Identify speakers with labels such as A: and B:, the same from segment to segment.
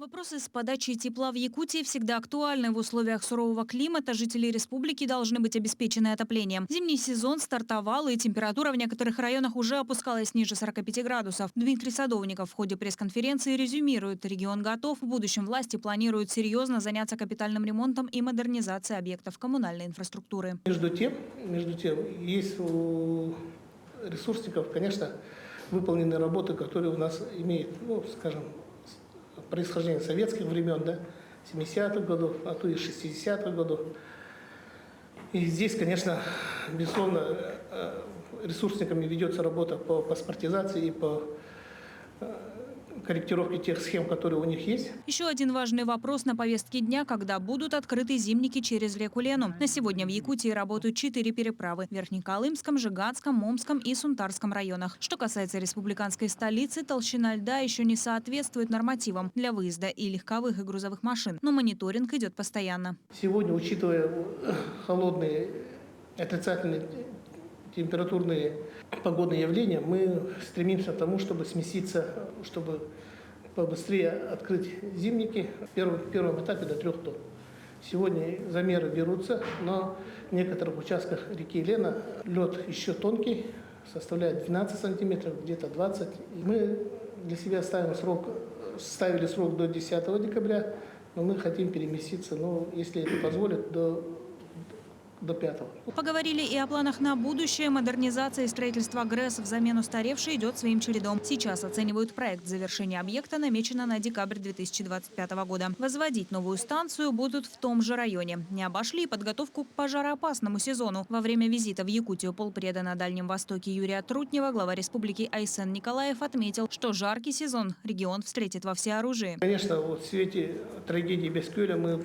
A: Вопросы с подачей тепла в Якутии всегда актуальны. В условиях сурового климата жители республики должны быть обеспечены отоплением. Зимний сезон стартовал, и температура в некоторых районах уже опускалась ниже 45 градусов. Дмитрий Садовников в ходе пресс-конференции резюмирует: регион готов. В будущем власти планируют серьезно заняться капитальным ремонтом и модернизацией объектов коммунальной инфраструктуры.
B: Между тем, есть у ресурсников, конечно, выполнены работы, которые у нас имеют, скажем, происхождение советских времен, да, 70-х годов, а то и 60-х годов. И здесь, конечно, безусловно, ресурсниками ведется работа по паспортизации и по корректировке тех схем, которые у них есть.
A: Еще один важный вопрос на повестке дня: когда будут открыты зимники через реку Лену. На сегодня в Якутии работают 4 переправы – в Верхнеколымском, Жиганском, Момском и Сунтарском районах. Что касается республиканской столицы, толщина льда еще не соответствует нормативам для выезда и легковых, и грузовых машин. Но мониторинг идет постоянно.
B: Сегодня, учитывая холодные, отрицательные температурные погодные явления, мы стремимся к тому, чтобы сместиться, чтобы побыстрее открыть зимники в первом этапе до 3 тонн. Сегодня замеры берутся, но в некоторых участках реки Лена лед еще тонкий, составляет 12 сантиметров, где-то 20. И мы для себя ставили срок до 10 декабря, но мы хотим переместиться, если это позволит, до 5.
A: Поговорили и о планах на будущее. Модернизация и строительство ГРЭС взамен устаревшей идет своим чередом. Сейчас оценивают проект. Завершение объекта намечено на декабрь 2025 года. Возводить новую станцию будут в том же районе. Не обошли подготовку к пожароопасному сезону. Во время визита в Якутию полпреда на Дальнем Востоке Юрия Трутнева глава республики Айсен Николаев отметил, что жаркий сезон регион встретит во всеоружии.
B: Конечно, в свете трагедии Бескюля мы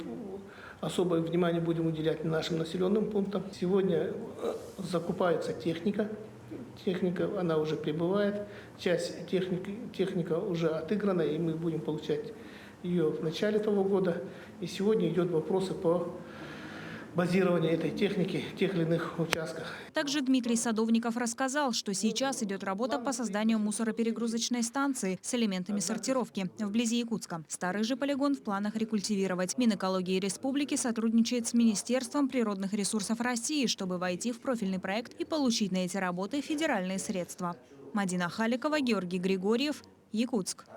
B: особое внимание будем уделять нашим населенным пунктам. Сегодня закупается техника. Техника, она уже прибывает. Часть техника уже отыграна, и мы будем получать ее в начале этого года. И сегодня идет вопросы по базированию этой техники в тех или иных участках.
A: Также Дмитрий Садовников рассказал, что сейчас идет работа по созданию мусороперегрузочной станции с элементами сортировки вблизи Якутска. Старый же полигон в планах рекультивировать. Минэкологии республики сотрудничает с Министерством природных ресурсов России, чтобы войти в профильный проект и получить на эти работы федеральные средства. Мадина Халикова, Георгий Григорьев, Якутск.